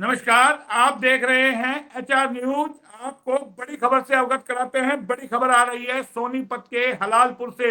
नमस्कार। आप देख रहे हैं एचआर न्यूज। आपको बड़ी खबर से अवगत कराते हैं। बड़ी खबर आ रही है सोनीपत के हलालपुर से,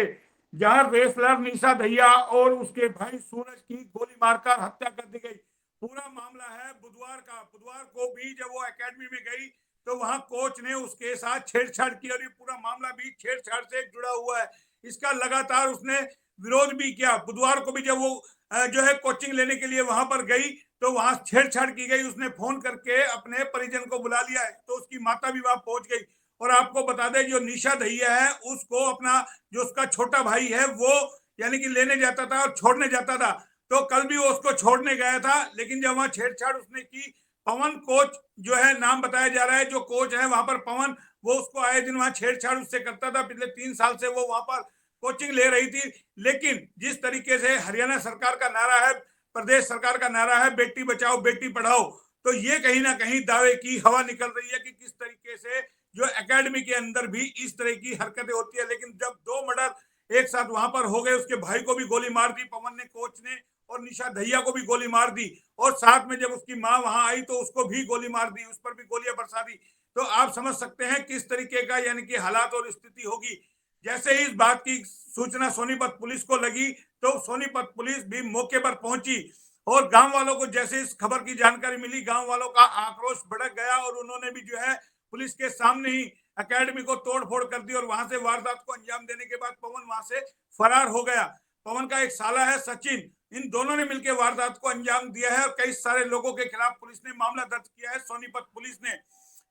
जहां रेसलर निशा दहिया और उसके भाई सूरज की गोली मारकर हत्या कर दी गई। पूरा मामला है बुधवार का। बुधवार को भी जब वो एकेडमी में गई तो वहां कोच ने उसके साथ छेड़छाड़ की और ये पूरा मामला भी छेड़छाड़ से जुड़ा हुआ है। इसका लगातार उसने विरोध भी किया। बुधवार को भी जब वो जो है कोचिंग लेने के लिए वहां पर गई तो वहां छेड़छाड़ की गई। उसने फोन करके अपने परिजन को बुला लिया है, तो उसकी माता भी वहां पहुंच गई। और आपको बता दें, जो निशा दहिया है उसको अपना जो उसका छोटा भाई है वो यानी कि लेने जाता था और छोड़ने जाता था। तो कल भी वो उसको छोड़ने गया था, लेकिन जब वहां छेड़छाड़ उसने की, पवन कोच जो है नाम बताया जा रहा है, जो कोच है वहां पर पवन, वो उसको आए दिन वहां छेड़छाड़ उससे करता था। पिछले 3 साल से वो वहां पर कोचिंग ले रही थी। लेकिन जिस तरीके से हरियाणा सरकार का नारा है, प्रदेश सरकार का नारा है बेटी बचाओ बेटी पढ़ाओ, तो ये कहीं ना कहीं दावे की हवा निकल रही है कि किस तरीके से जो एकेडमी के अंदर भी इस तरह की हरकतें होती है। लेकिन जब दो मर्डर एक साथ वहां पर हो गए, उसके भाई को भी गोली मार दी पवन ने, कोच ने, और निशा दहिया को भी गोली मार दी, और साथ में जब उसकी माँ वहां आई तो उसको भी गोली मार दी, उस पर भी गोलियां बरसा दी। तो आप समझ सकते हैं किस तरीके का यानी कि हालात और स्थिति होगी। जैसे ही इस बात की सूचना सोनीपत पुलिस को लगी तो सोनीपत पुलिस भी मौके पर पहुंची, और गांव वालों को जैसे इस खबर की जानकारी मिली, गांव वालों का आक्रोश भड़क गया और उन्होंने भी जो है पुलिस के सामने ही एकेडमी को तोड़फोड़ कर दी। और वहां से वारदात को अंजाम देने के बाद पवन वहां से फरार हो गया। पवन का एक साला है सचिन, इन दोनों ने मिलकर वारदात को अंजाम दिया है और कई सारे लोगों के खिलाफ पुलिस ने मामला दर्ज किया है, सोनीपत पुलिस ने।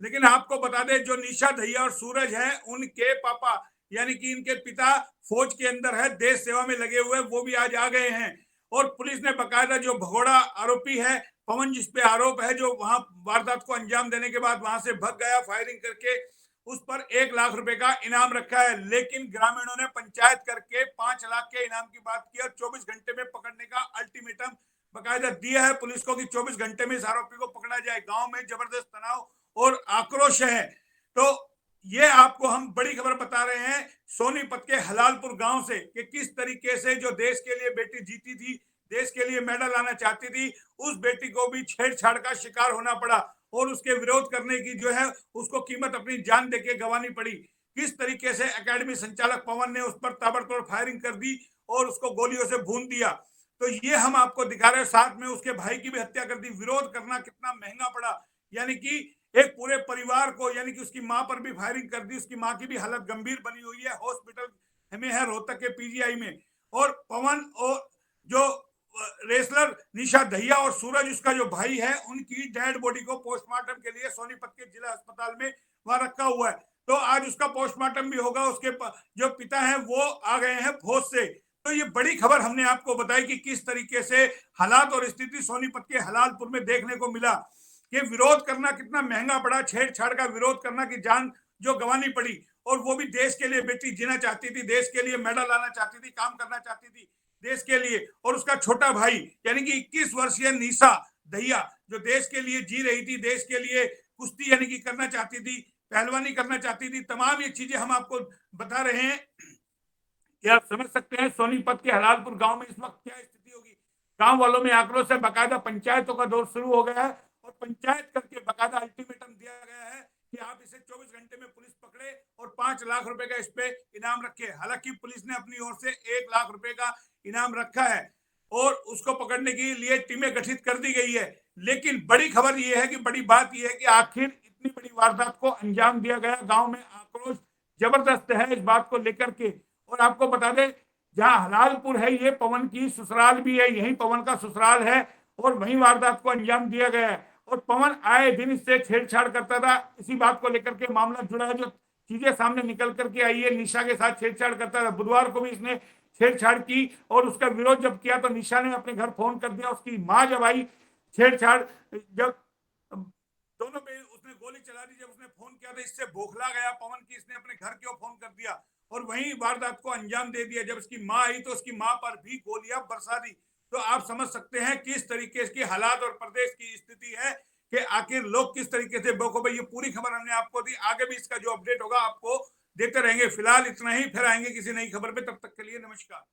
लेकिन आपको बता दें, जो निशा दहिया और सूरज हैं, उनके पापा यानी कि इनके पिता फौज के अंदर है, देश सेवा में लगे हुए, वो भी आज आ गए हैं। और पुलिस ने बकायदा जो भगोड़ा आरोपी है पवन, जिसपे आरोप है, जो वहां वारदात को अंजाम देने के बाद वहां से भग गया फायरिंग करके, उस पर 1 लाख रुपए का इनाम रखा है। लेकिन ग्रामीणों ने पंचायत करके 5 लाख के इनाम की बात की और 24 घंटे में पकड़ने का अल्टीमेटम बकायदा दिया है पुलिस को कि 24 घंटे में इस आरोपी को पकड़ा जाए। गांव में जबरदस्त तनाव और आक्रोश है। तो ये आपको हम बड़ी खबर बता रहे हैं सोनीपत के हलालपुर गांव से, कि किस तरीके से जो देश के लिए बेटी जीती थी, देश के लिए मेडल लाना चाहती थी, उस बेटी को भी छेड़छाड़ का शिकार होना पड़ा और उसके विरोध करने की जो है उसको कीमत अपनी जान देके गंवानी पड़ी। किस तरीके से एकेडमी संचालक पवन ने उस पर ताबड़तोड़ फायरिंग कर दी और उसको गोलियों से भून दिया। तो ये हम आपको दिखा रहे हैं। साथ में उसके भाई की भी हत्या कर दी। विरोध करना कितना महंगा पड़ा, यानी कि एक पूरे परिवार को, यानी कि उसकी मां पर भी फायरिंग कर दी। उसकी मां की भी हालत गंभीर बनी हुई है, हॉस्पिटल में है, रोहतक के पीजीआई में। और पवन और जो रेसलर निशा दहिया और सूरज उसका जो भाई है, उनकी डेड बॉडी को पोस्टमार्टम के लिए सोनीपत के जिला अस्पताल में वहां रखा हुआ है। तो आज उसका पोस्टमार्टम भी होगा। उसके जो पिता हैं वो आ गए हैं फौज से। तो ये बड़ी खबर हमने आपको बताई कि किस तरीके से हालात और स्थिति सोनीपत के हलालपुर में देखने को मिला, कि विरोध करना कितना महंगा पड़ा, छेड़छाड़ का विरोध करना की जान जो गंवानी पड़ी। और वो भी देश के लिए बेटी जीना चाहती थी, देश के लिए मेडल लाना चाहती थी, काम करना चाहती थी देश के लिए। और उसका छोटा भाई यानी कि 21 वर्षीय निशा दहिया, जो देश के लिए जी रही थी, देश के लिए कुश्ती यानी कि करना चाहती थी, पहलवानी करना चाहती थी। तमाम ये चीजें हम आपको बता रहे हैं कि आप समझ सकते हैं सोनीपत के हलालपुर गांव में इस वक्त क्या स्थिति होगी। गांव वालों में आक्रोश है, बाकायदा पंचायतों का दौर शुरू हो गया है और पंचायत करके बाकायदा अल्टीमेटम दिया गया है कि आप इसे 24 घंटे में पुलिस पकड़े और 5 लाख रुपए का इस पे इनाम रखे। हालांकि पुलिस ने अपनी ओर से 1 लाख रुपए का इनाम रखा है और उसको पकड़ने के लिए टीमें गठित कर दी गई है। लेकिन बड़ी खबर यह है कि बड़ी बात यह है कि आखिर इतनी बड़ी वारदात को अंजाम दिया गया। गांव में आक्रोश जबरदस्त है इस बात को लेकर के। और आपको बता दें, जहां हलालपुर है ये पवन की ससुराल भी है, यही पवन का ससुराल है और वही वारदात को अंजाम दिया गया है। और पवन आए दिन इससे छेड़छाड़ करता था। इसी बात को लेकर के मामला जुड़ा है, जो चीजें सामने निकल करके आई है। निशा के साथ छेड़छाड़ करता था। बुधवार को भी इसने छेड़छाड़ की और उसका विरोध जब किया तो निशा ने अपने घर फोन कर दिया। उसकी माँ जब आई, छेड़छाड़ जब दोनों पे उसने गोली चला दी। जब उसने फोन किया तो इससे बौखला गया पवन की, इसने अपने घर क्यों फोन कर दिया और वहीं वारदात को अंजाम दे दिया। जब उसकी माँ आई तो उसकी माँ पर भी गोलियां बरसा दी। तो आप समझ सकते हैं किस तरीके की हालात और प्रदेश की स्थिति है, कि आखिर लोग किस तरीके से बेवकूफ है। ये पूरी खबर हमने आपको दी। आगे भी इसका जो अपडेट होगा आपको देते रहेंगे। फिलहाल इतना ही, फिर आएंगे किसी नई खबर पे। तब तक के लिए नमस्कार।